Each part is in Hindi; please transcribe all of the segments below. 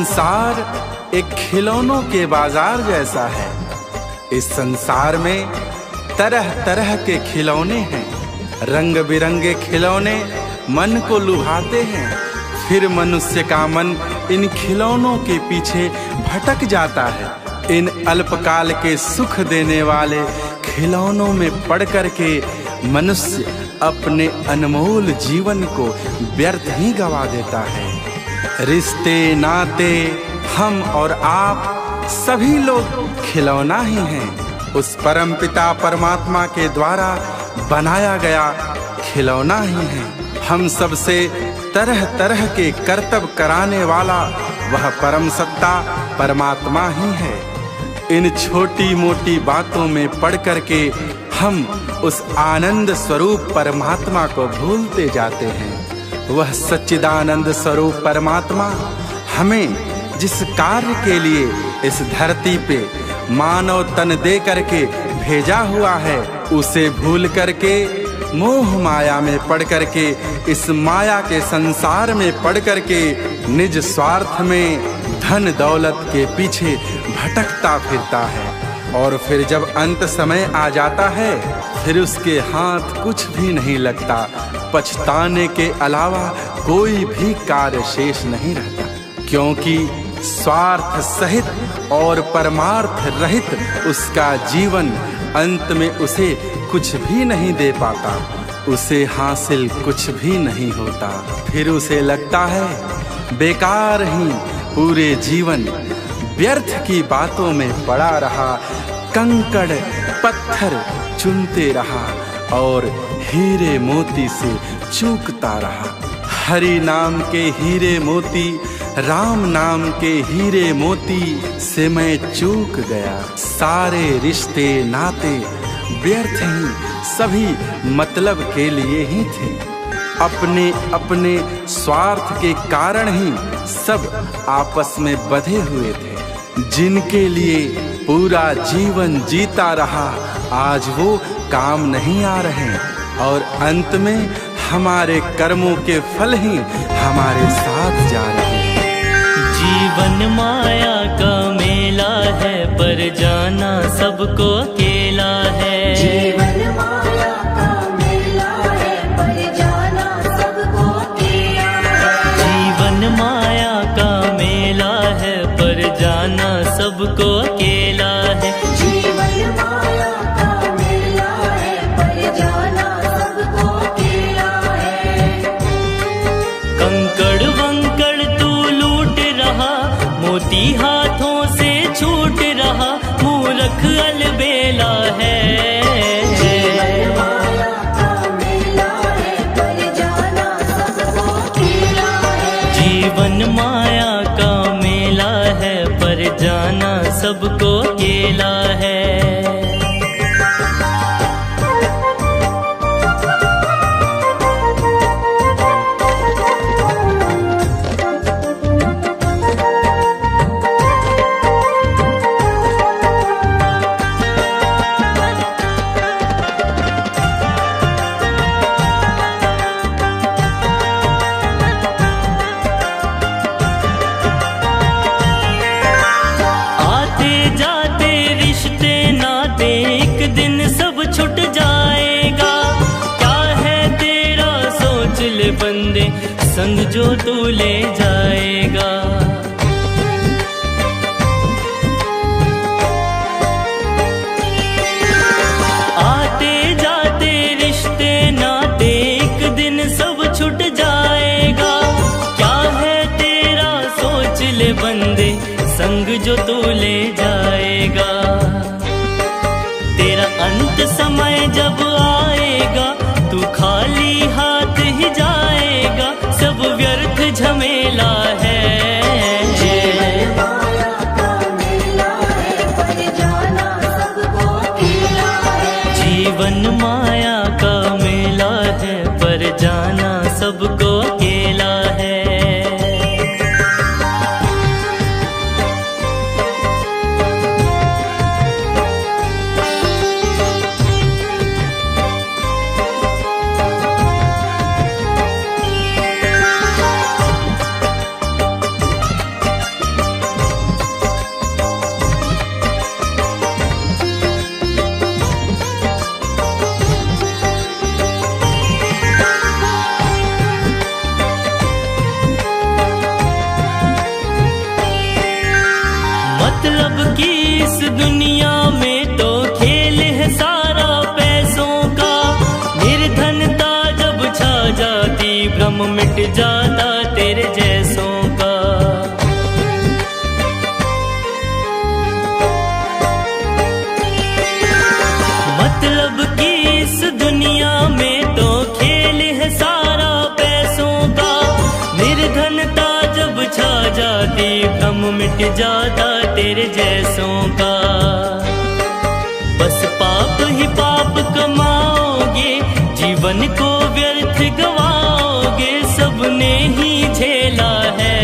संसार एक खिलौनों के बाजार जैसा है। इस संसार में तरह तरह के खिलौने हैं। रंग बिरंगे खिलौने मन को लुभाते हैं। फिर मनुष्य का मन इन खिलौनों के पीछे भटक जाता है। इन अल्पकाल के सुख देने वाले खिलौनों में पड़ कर के मनुष्य अपने अनमोल जीवन को व्यर्थ ही गवा देता है। रिश्ते नाते हम और आप सभी लोग खिलौना ही हैं। उस परमपिता परमात्मा के द्वारा बनाया गया खिलौना ही है। हम सबसे तरह तरह के कर्तव्य कराने वाला वह परम सत्ता परमात्मा ही है। इन छोटी मोटी बातों में पड़ कर के हम उस आनंद स्वरूप परमात्मा को भूलते जाते हैं। वह सच्चिदानंद स्वरूप परमात्मा हमें जिस कार्य के लिए इस धरती पे मानव तन दे करके भेजा हुआ है, उसे भूल करके मोह माया में पड़ करके, इस माया के संसार में पड़ करके निज स्वार्थ में धन दौलत के पीछे भटकता फिरता है। और फिर जब अंत समय आ जाता है, फिर उसके हाथ कुछ भी नहीं लगता। पछताने के अलावा कोई भी कार्य शेष नहीं रहता, क्योंकि स्वार्थ सहित और परमार्थ रहित उसका जीवन अंत में उसे कुछ भी नहीं दे पाता। उसे हासिल कुछ भी नहीं होता। फिर उसे लगता है बेकार ही पूरे जीवन व्यर्थ की बातों में पड़ा रहा, कंकड़ पत्थर चुनते रहा और हीरे मोती से चूकता रहा। हरि नाम के हीरे मोती, राम नाम के हीरे मोती से मैं चूक गया। सारे रिश्ते नाते व्यर्थ ही, सभी मतलब के लिए ही थे। अपने अपने स्वार्थ के कारण ही सब आपस में बंधे हुए थे। जिनके लिए पूरा जीवन जीता रहा, आज वो काम नहीं आ रहे और अंत में हमारे कर्मों के फल ही हमारे साथ जा रहे हैं। जीवन माया का मेला है, पर जाना सबको अकेला है। जीवन माया का मेला है, पर जाना सबको अकेला है। जीवन माया का मेला है, पर जाना सबको अकेला है। जीवन माया का मेला है, पर जाना सबको अकेला है। कंकड़ वंकड़ तू लूट रहा, मोती हाथों से छूट रहा, मूर्ख अलबेला है। जीवन माया का मेला है, पर जाना सबको अकेला है। जीवन माया का मेला है, पर जाना सबको अकेला है। बंदे संग जो तू ले जाएगा। आते जाते रिश्ते नाते एक दिन सब छूट जाएगा। क्या है तेरा सोच ले बंदे संग जो तू ले जाएगा। तेरा अंत समय जब आएगा, तू खाली हाथ ही जाएगा। सब व्यर्थ झमेला है। जीवन माया का मेला है, पर जाना सबको अकेला है। जीवन माया का मेला है, पर जाना सबको अकेला है। मतलब की इस दुनिया में तो खेल है सारा पैसों का। निर्धनता जब छा जाती भ्रम मिट जाता तेरे जैसों का। मतलब की इस दुनिया में तो खेल है सारा पैसों का। निर्धनता जब छा जाती भ्रम मिट जाता तेरे जैसों का। बस पाप ही पाप कमाओगे, जीवन को व्यर्थ गवाओगे, सबने ही झेला है।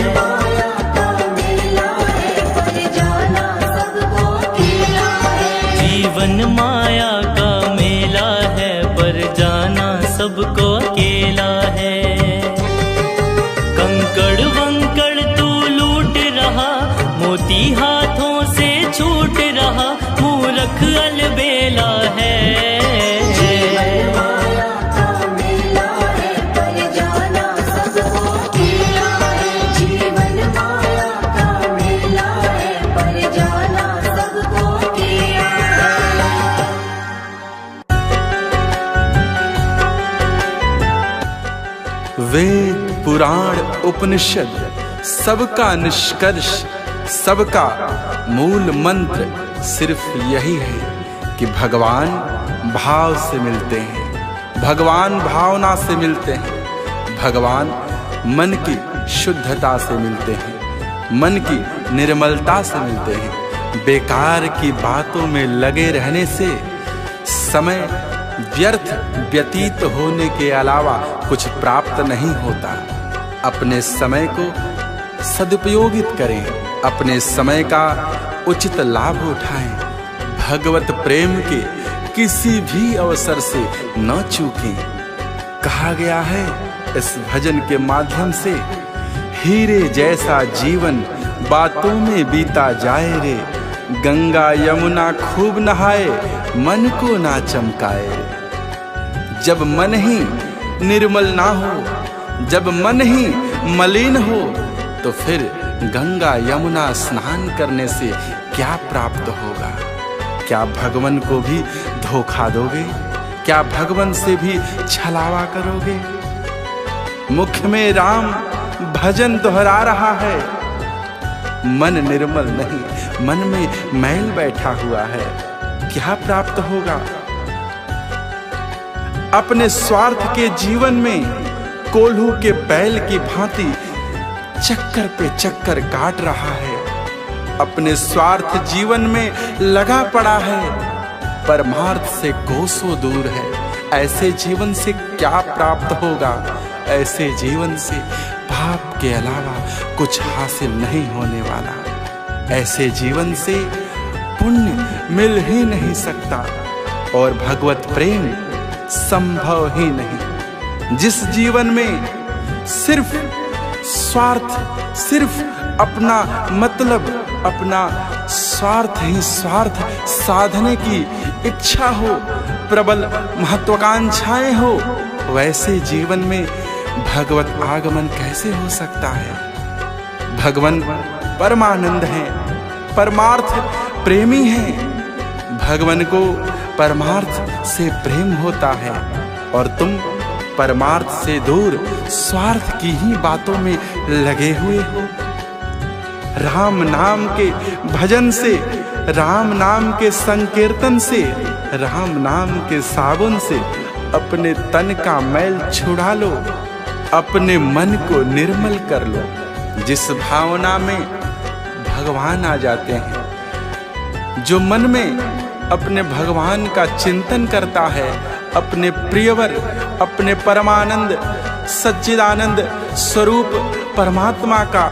माया का मेला है पर जाना सबको अकेला है। जीवन माया का मेला है पर जाना सबको अकेला है। कंकड़ वंकड़ तू लूट रहा, मोती हाथों से छूट रहा, मूर्ख अलबेला है। माया का मेला है पर जाना सबको अकेला है। जीवन माया का मेला है पर जाना सबको अकेला है। वेद पुराण उपनिषद सबका निष्कर्ष, सबका मूल मंत्र सिर्फ यही है कि भगवान भाव से मिलते हैं, भगवान भावना से मिलते हैं, भगवान मन की शुद्धता से मिलते हैं, मन की निर्मलता से मिलते हैं। बेकार की बातों में लगे रहने से समय व्यर्थ व्यतीत होने के अलावा कुछ प्राप्त नहीं होता। अपने समय को सदुपयोगित करें, अपने समय का उचित लाभ उठाएं, भगवत प्रेम के किसी भी अवसर से न चूकें। कहा गया है इस भजन के माध्यम से, हीरे जैसा जीवन बातों में बीता जाए रे, गंगा यमुना खूब नहाए मन को ना चमकाए। जब मन ही निर्मल ना हो, जब मन ही मलिन हो, तो फिर गंगा यमुना स्नान करने से क्या प्राप्त होगा? क्या भगवान को भी धोखा दोगे? क्या भगवान से भी छलावा करोगे? मुख में राम भजन दोहरा रहा है, मन निर्मल नहीं, मन में मैल बैठा हुआ है, क्या प्राप्त होगा? अपने स्वार्थ के जीवन में कोल्हू के बैल की भांति चक्कर पे चक्कर काट रहा है, अपने स्वार्थ जीवन में लगा पड़ा है, परमार्थ से कोसों दूर है। ऐसे जीवन से क्या प्राप्त होगा? ऐसे जीवन से पाप के अलावा कुछ हासिल नहीं होने वाला। ऐसे जीवन से पुण्य मिल ही नहीं सकता और भगवत प्रेम संभव ही नहीं। जिस जीवन में सिर्फ स्वार्थ, सिर्फ अपना मतलब, अपना स्वार्थ ही स्वार्थ साधने की इच्छा हो, प्रबल महत्वाकांक्षाएं हो, वैसे जीवन में भगवत आगमन कैसे हो सकता है? भगवान परमानंद हैं, परमार्थ प्रेमी हैं। भगवान को परमार्थ से प्रेम होता है और तुम परमार्थ से दूर स्वार्थ की ही बातों में लगे हुए हो। राम नाम के भजन से, राम नाम के संकीर्तन से, राम नाम के साबुन से अपने तन का मैल छुड़ा लो, अपने मन को निर्मल कर लो। जिस भावना में भगवान आ जाते हैं, जो मन में अपने भगवान का चिंतन करता है, अपने प्रियवर, अपने परमानंद सच्चिदानंद स्वरूप परमात्मा का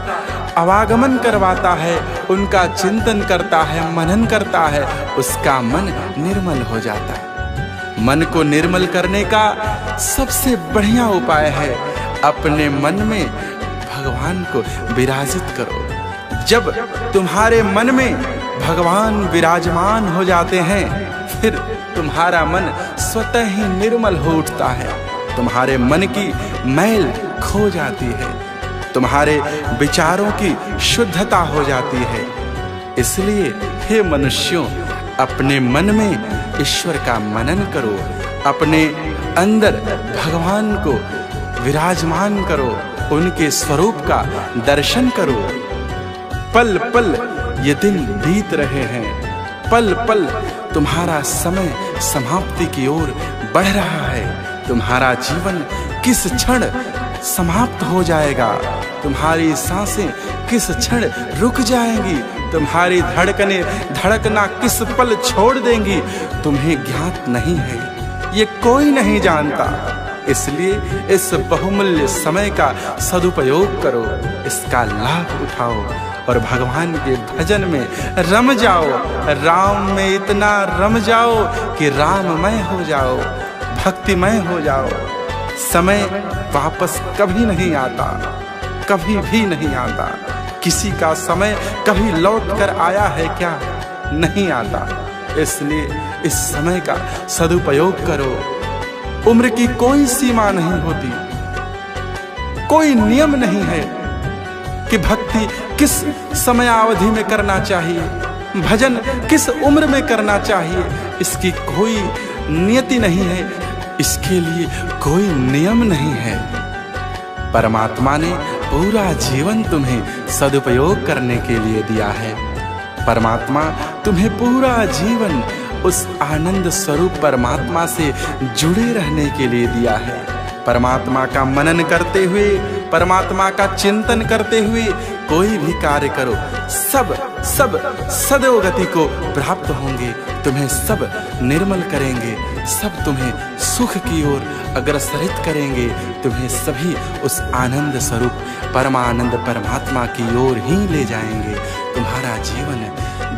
आवागमन करवाता है, उनका चिंतन करता है, मनन करता है, उसका मन निर्मल हो जाता है। मन को निर्मल करने का सबसे बढ़िया उपाय है अपने मन में भगवान को विराजित करो। जब तुम्हारे मन में भगवान विराजमान हो जाते हैं, फिर तुम्हारा मन स्वतः ही निर्मल हो उठता है, तुम्हारे मन की मैल खो जाती है। तुम्हारे विचारों की शुद्धता हो जाती है। इसलिए हे मनुष्यों, अपने मन में ईश्वर का मनन करो, अपने अंदर भगवान को विराजमान करो, उनके स्वरूप का दर्शन करो। पल पल ये दिन बीत रहे हैं, पल पल तुम्हारा समय समाप्ति की ओर बढ़ रहा है। तुम्हारा जीवन किस क्षण समाप्त हो जाएगा, तुम्हारी सांसें किस क्षण रुक जाएंगी, तुम्हारी धड़कनें धड़कना किस पल छोड़ देंगी, तुम्हें ज्ञात नहीं है, ये कोई नहीं जानता। इसलिए इस बहुमूल्य समय का सदुपयोग करो, इसका लाभ उठाओ और भगवान के भजन में रम जाओ। राम में इतना रम जाओ कि राममय हो जाओ, भक्तिमय हो जाओ। समय वापस कभी नहीं आता, कभी भी नहीं आता। किसी का समय कभी लौट कर आया है क्या? नहीं आता। इसलिए इस समय का सदुपयोग करो। उम्र की कोई सीमा नहीं होती, कोई नियम नहीं है कि भक्ति किस समयावधि में करना चाहिए, भजन किस उम्र में करना चाहिए। इसकी कोई नियति नहीं है, इसके लिए कोई नियम नहीं है। परमात्मा ने पूरा जीवन तुम्हें सदुपयोग करने के लिए दिया है। परमात्मा तुम्हें पूरा जीवन उस आनंद स्वरूप परमात्मा से जुड़े रहने के लिए दिया है। परमात्मा का मनन करते हुए, परमात्मा का चिंतन करते हुए कोई भी कार्य करो, सब सदोगति को प्राप्त होंगे। तुम्हें सब निर्मल करेंगे, सब तुम्हें सुख की ओर अग्रसरित करेंगे। तुम्हें सभी उस आनंद स्वरूप परमानंद परमात्मा की ओर ही ले जाएंगे। तुम्हारा जीवन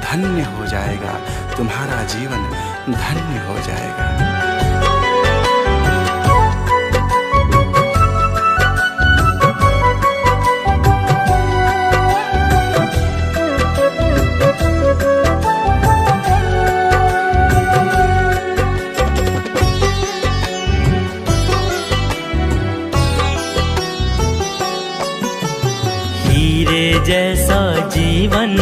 धन्य हो जाएगा, तुम्हारा जीवन धन्य हो जाएगा। हीरे जैसा जीवन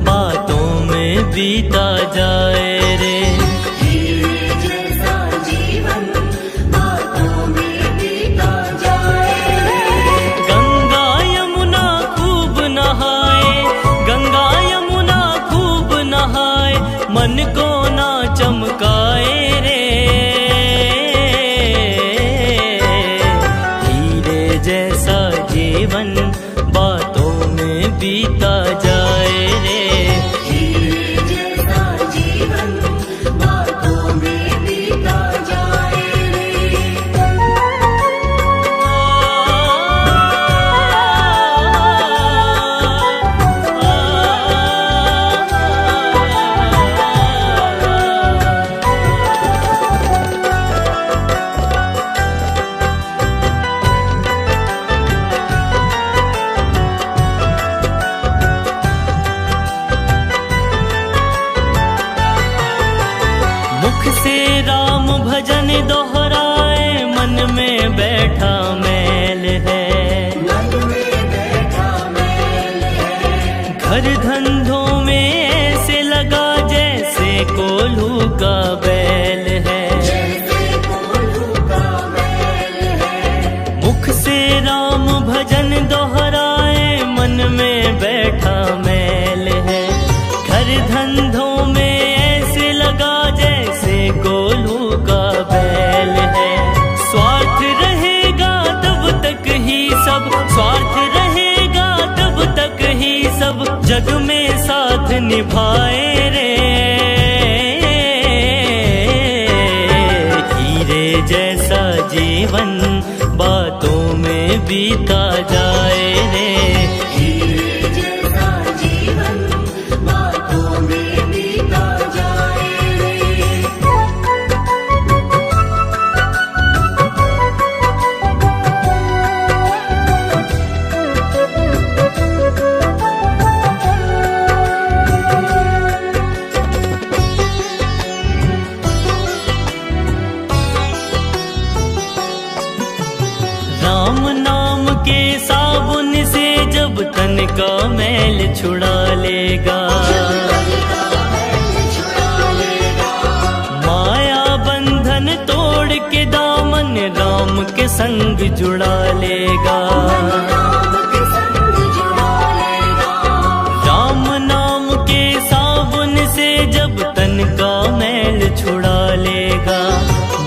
बातों में बीता जाए रे, हीरे जैसा जीवन बातों में बीता जाए रे। गंगा यमुना खूब नहाए, गंगा यमुना खूब नहाए, मन को ना चमकाए रे। हीरे जैसा जीवन बातों में बीता जाए रे, हीरे जैसा जीवन बातों में बीता जाए रे। मुख से राम भजन दोहराए, मन में बैठा मैल है, मन में बैठा मैल है। घर धंधों में ऐसे लगा जैसे कोल्हू का बैल है। जैसे कोल्हू का मैल है। मुख से राम भजन दोहराए, मन में बैठा मैल है। घर धंधों में ऐसे लगा जैसे कोल्हू का बैल है। स्वार्थ रहेगा तब तक ही सब, स्वार्थ रहेगा तब तक ही सब, जग में साथ निभाए रे। हीरे जैसा जीवन बातों में बीता जाए रे, हीरे जैसा जीवन बातों में बीता जाए रे। राम नाम के साबुन से संग जुड़ा लेगा। राम के संग जुड़ा लेगा। राम नाम के साबुन से जब तन का मैल छुड़ा लेगा।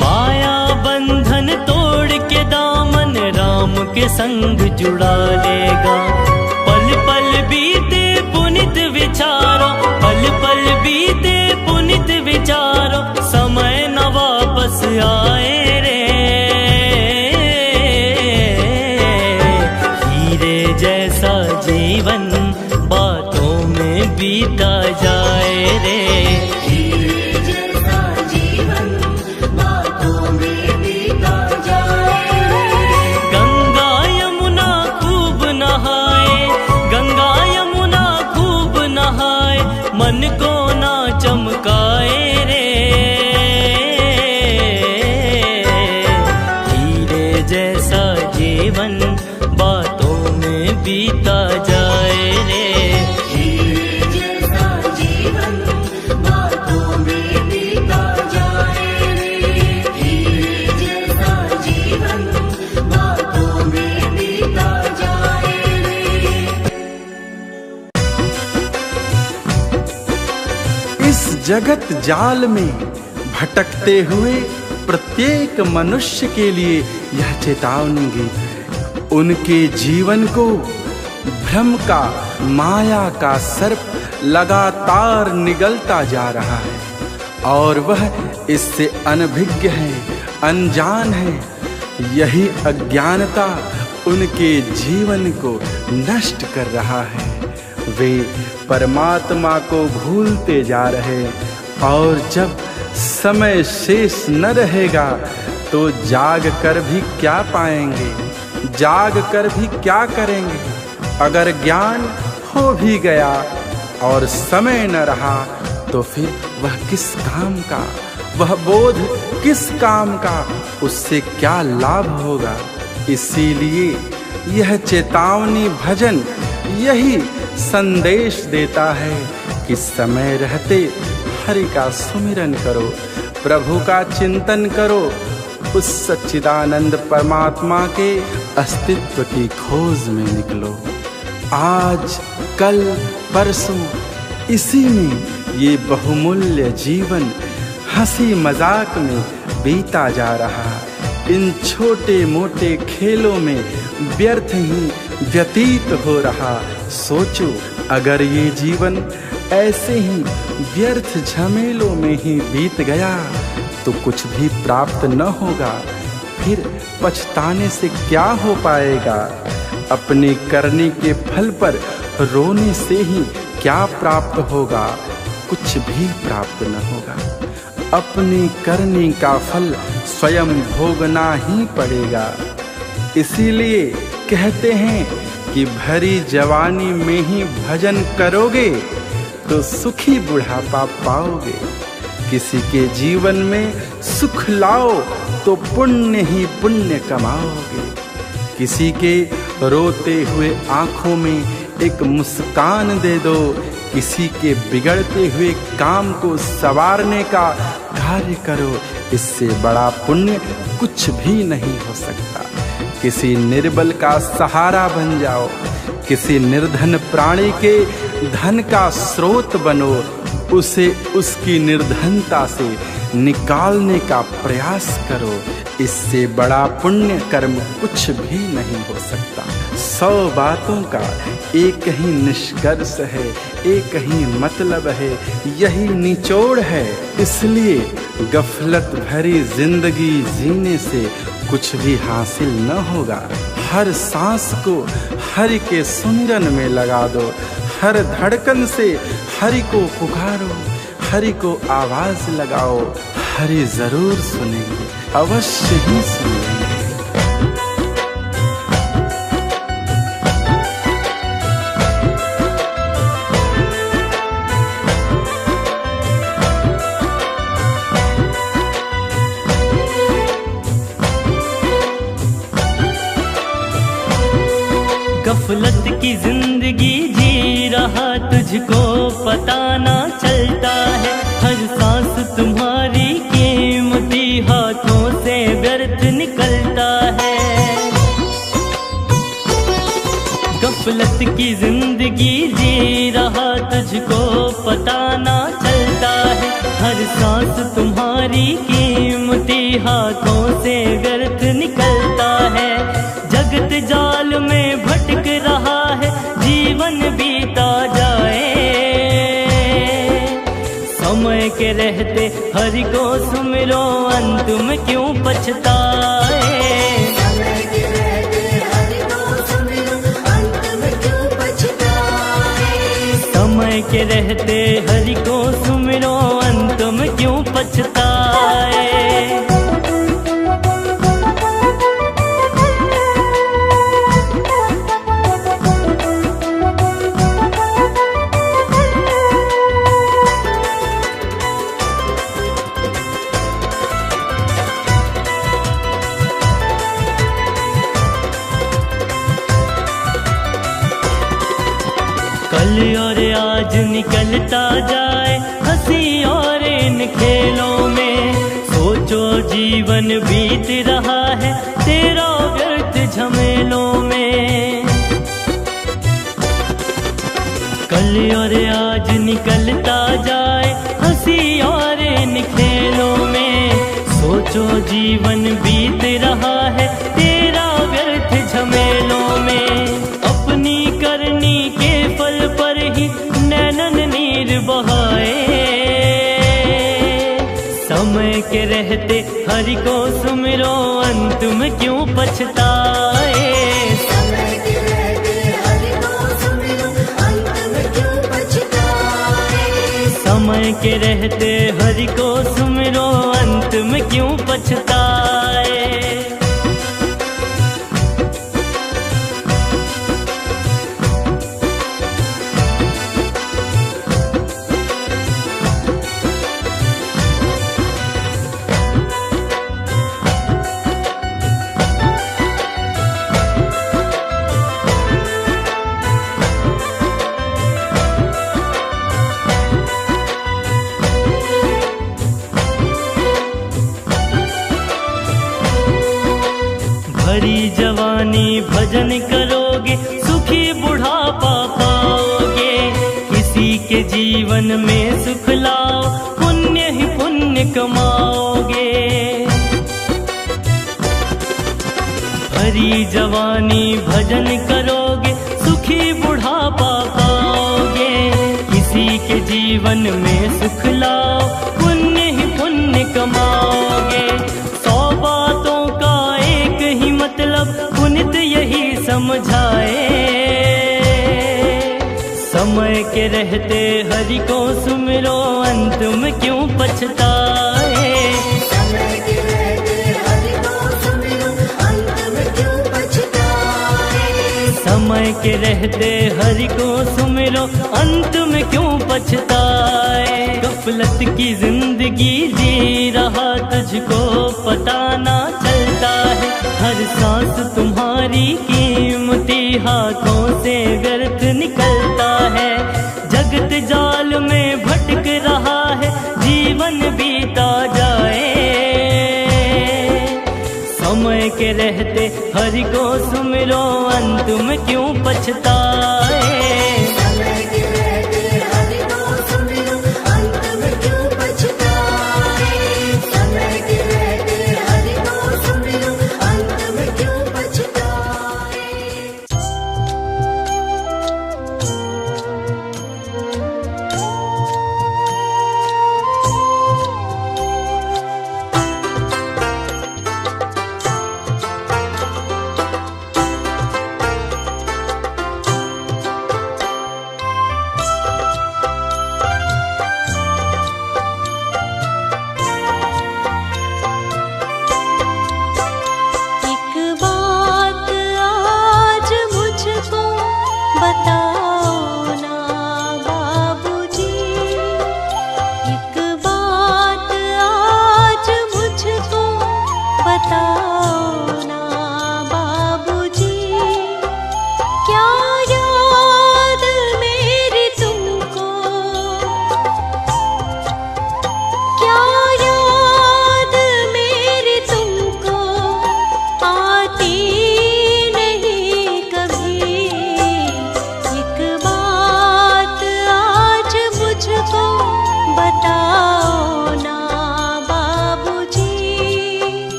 माया बंधन तोड़ के दामन राम के संग जुड़ा लेगा। पल पल बीते पुनित विचारो, पल पल बीते पुनित विचारो, समय न वापस आए रे। हीरे जैसा जीवन बातों में बीता जाए रे। हीरे जैसा जीवन बातों में बीता जाए रे। गंगा यमुना खूब नहाए, गंगा यमुना खूब नहाए, मन को ना चमकाए रे। हीरे जैसा जीवन बातों में बीता जाए रे। हीरे जैसा जीवन बातों में बीता जाए रे। हीरे जैसा जीवन बातों में बीता जाए रे। इस जगत जाल में भटकते हुए प्रत्येक मनुष्य के लिए यह चेतावनी गीत है। उनके जीवन को भ्रम का, माया का सर्प लगातार निगलता जा रहा है और वह इससे अनभिज्ञ है, अनजान है। यही अज्ञानता उनके जीवन को नष्ट कर रहा है। वे परमात्मा को भूलते जा रहे और जब समय शेष न रहेगा तो जाग कर भी क्या पाएंगे, जाग कर भी क्या करेंगे। अगर ज्ञान हो भी गया और समय न रहा तो फिर वह किस काम का, वह बोध किस काम का, उससे क्या लाभ होगा। इसीलिए यह चेतावनी भजन यही संदेश देता है कि समय रहते हरि का सुमिरन करो, प्रभु का चिंतन करो, उस सच्चिदानंद परमात्मा के अस्तित्व की खोज में निकलो। आज कल परसों इसी में ये बहुमूल्य जीवन हंसी मजाक में बीता जा रहा। इन छोटे मोटे खेलों में व्यर्थ ही व्यतीत हो रहा। सोचो, अगर ये जीवन ऐसे ही व्यर्थ झमेलों में ही बीत गया तो कुछ भी प्राप्त न होगा। फिर पछताने से क्या हो पाएगा। अपने करने के फल पर रोने से ही क्या प्राप्त होगा, कुछ भी प्राप्त न होगा। अपने करने का फल स्वयं भोगना ही पड़ेगा। इसीलिए कहते हैं कि भरी जवानी में ही भजन करोगे तो सुखी बुढ़ापा पाओगे। किसी के जीवन में सुख लाओ तो पुण्य ही पुण्य कमाओगे। किसी के रोते हुए आंखों में एक मुस्कान दे दो। किसी के बिगड़ते हुए काम को संवारने का कार्य करो। इससे बड़ा पुण्य कुछ भी नहीं हो सकता। किसी निर्बल का सहारा बन जाओ। किसी निर्धन प्राणी के धन का स्रोत बनो। उसे उसकी निर्धनता से निकालने का प्रयास करो। इससे बड़ा पुण्य कर्म कुछ भी नहीं हो सकता। 100 बातों का एक ही निष्कर्ष है, एक ही मतलब है, यही निचोड़ है। इसलिए गफलत भरी जिंदगी जीने से कुछ भी हासिल न होगा। हर सांस को हरि के सुमिरन में लगा दो। हर धड़कन से हरि को पुकारो, हरि को आवाज लगाओ। हरि जरूर सुनेंगे, अवश्य ही सुनेंगे। गफलत की जिंदगी जी रहा, तुझको पता ना चलता है। हर सांस तुम्हारी कीमती हाथों से व्यर्थ निकलता है। की जिंदगी जी रहा, तुझको पता ना चलता है। हर सांस तुम्हारी कीमती, हाथों से व्यर्थ निकलता है। जगत जाल में भटक रहा है, जीवन बीता जाए। समय के रहते हरि को सुमिरो, अंत में क्यों पछताए। समय के रहते हरि को सुमिरो, अंत में क्यों पछताए। समय के रहते हरि को सुमिरो, अंत में क्यों पछताए। कल और आज निकलता जाए हंसी और इन खेलों में। सोचो जीवन बीत रहा है तेरा व्यर्थ झमेलों में। कल और आज निकलता जाए हंसी और इन खेलों में। सोचो जीवन बीत रहा है तेरा व्यर्थ झमेलों में। अपनी करनी के फल पर ही नैनन नीर बहाए। समय के रहते हरि को सुमिरो, अंत में क्यों पछताए। समय के रहते हरि को सुमिरो, अंत में क्यों पछताए। समय के रहते हरि को सुमिरो, अंत में क्यों पछताए। भरी जवानी भजन करोगे, सुखी बुढ़ापा पाओगे। किसी के जीवन में सुख लाओ, पुण्य ही पुण्य कमाओगे। भरी जवानी भजन करोगे, सुखी बुढ़ापा पाओगे। किसी के जीवन में सुख लाओ, पुण्य ही पुण्य कमाओगे। 100 बातों का एक ही मतलब, पुनित यही समझाए। समय के रहते हरि को सुमिरो, अंत में क्यों पछताए। समय के रहते हरि को सुमिरो, अंत में क्यों पछताए। समय के रहते हरि को सुमिरो, अंत में क्यों पछताए। गफलत की जिंदगी जी रहा, तुझको पता ना चलता है। हर सांस तुम्हारी कीमती, हाथों से व्यर्थ निकलता है। जगत जाल में भटक रहा है, जीवन बीता जाए। समय के रहते हरि को सुमिरो, अंत में क्यों पछताए। समय के रहते हरि को सुमिरो, अंत में क्यों पछताए। समय के रहते हरि को सुमिरो, अंत में क्यों पछताए।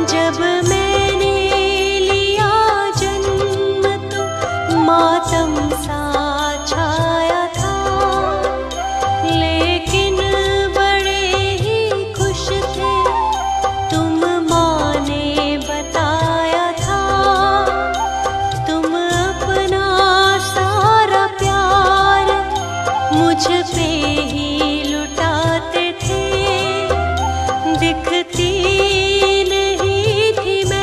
जब मैंने लिया जन्म तो मातम सा छाया था, लेकिन बड़े ही खुश थे तुम माँ ने बताया था। तुम अपना सारा प्यार मुझ पे ही लुटाते थे, दिखती नहीं थी मैं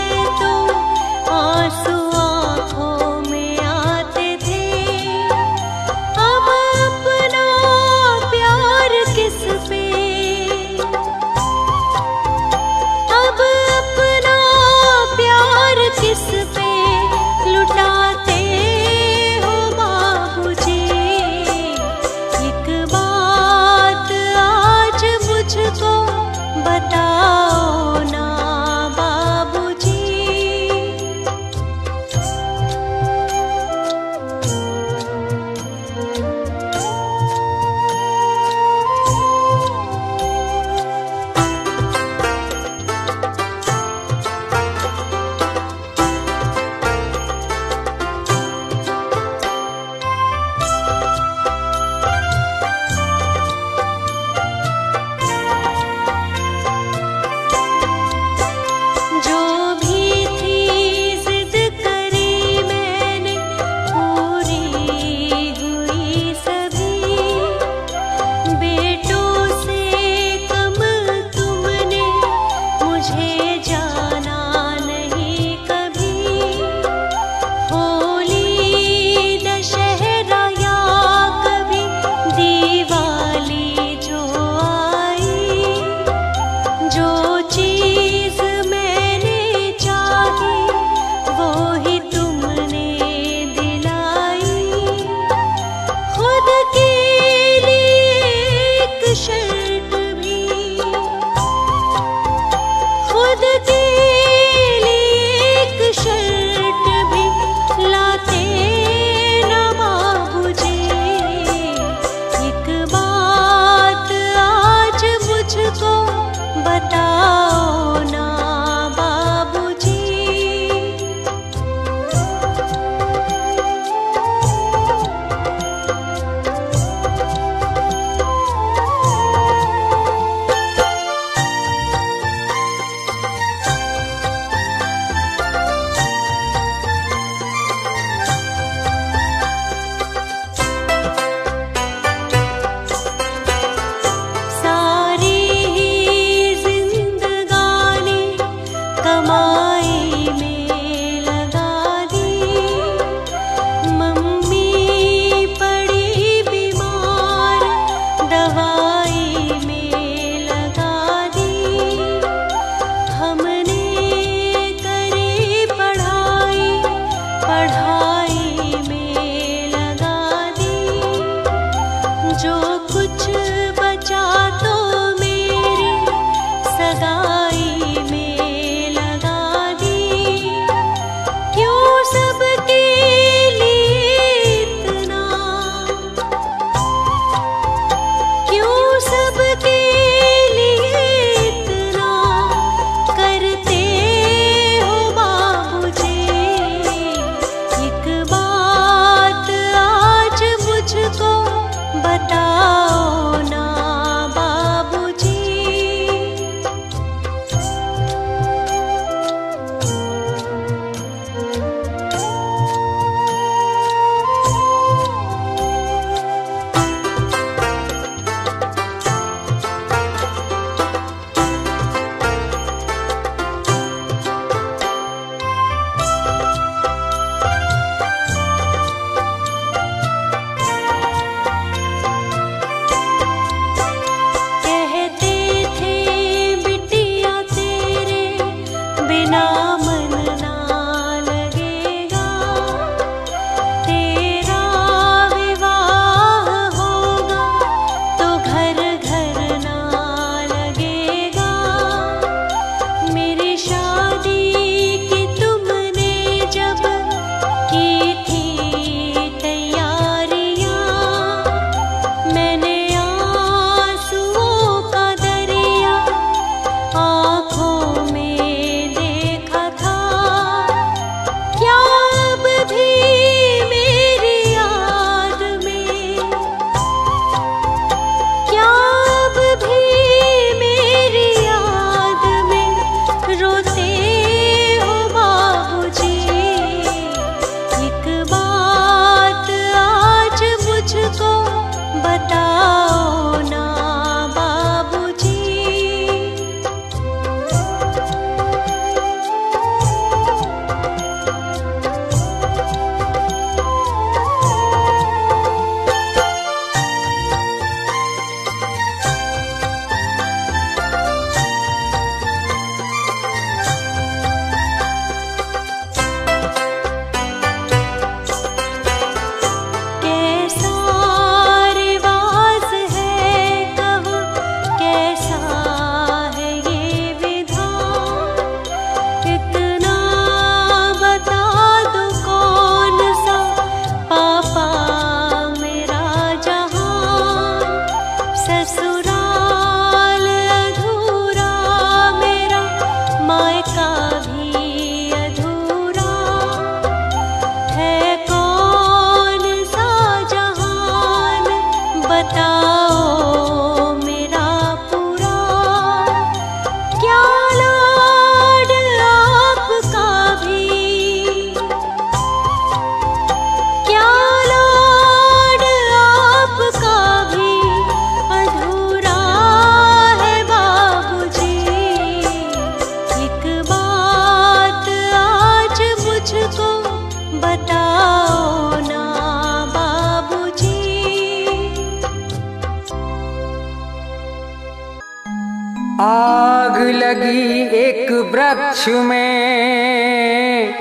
लगी एक वृक्ष में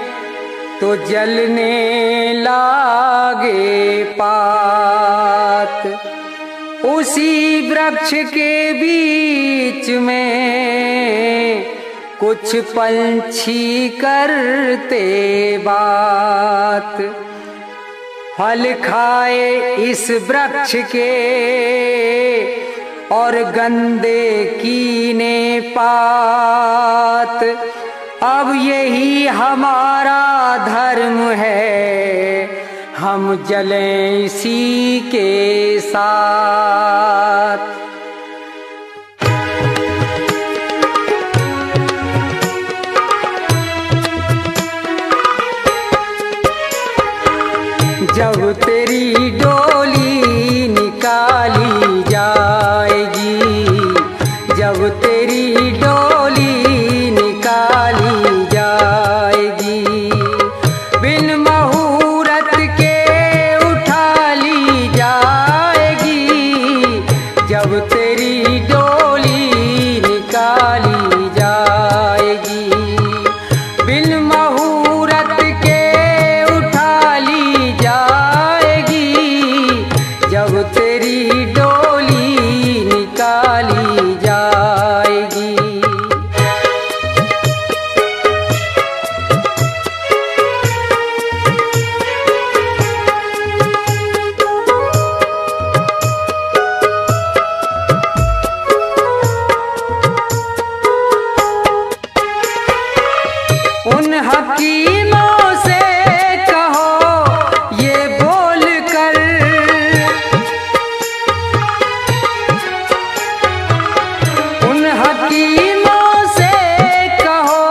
तो जलने लागे पात। उसी वृक्ष के बीच में कुछ पंछी करते बात। फल खाए इस वृक्ष के और गंदे कीने पात। अब यही हमारा धर्म है, हम जलें इसी के साथ। जब तेरी डोली निकाली जाएगी, जब तेरी डोली निकाली जाएगी, बिन मुहूर्त के उठा ली जाएगी। जब तेरी डोली निकाली जाएगी, बिन मुहूर्त के उठा ली जाएगी। जब तेरी डोली निकाली जाएगी। उन हकीमों से कहो ये बोल कर, उन हकीमों से कहो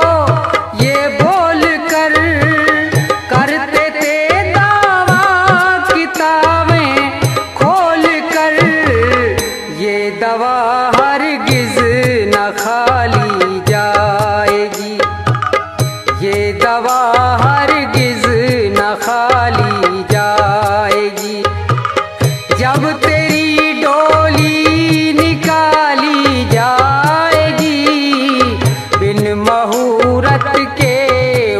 ये बोल कर, करते थे दावा किताबें खोल कर। ये दवा हरगिज न खाली जाएगी, ये दवा हरगिज न खाली जाएगी। जब तेरी डोली निकाली जाएगी, बिन मुहूर्त के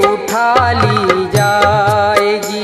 उठा ली जाएगी।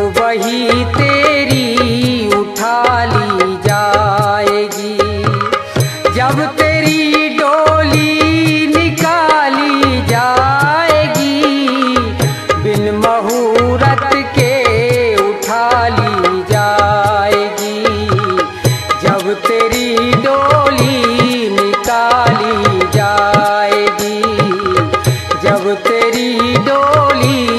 वही तेरी उठा ली जाएगी। जब तेरी डोली निकाली जाएगी, बिन मुहूर्त के उठा ली जाएगी। जब तेरी डोली निकाली जाएगी, जब तेरी डोली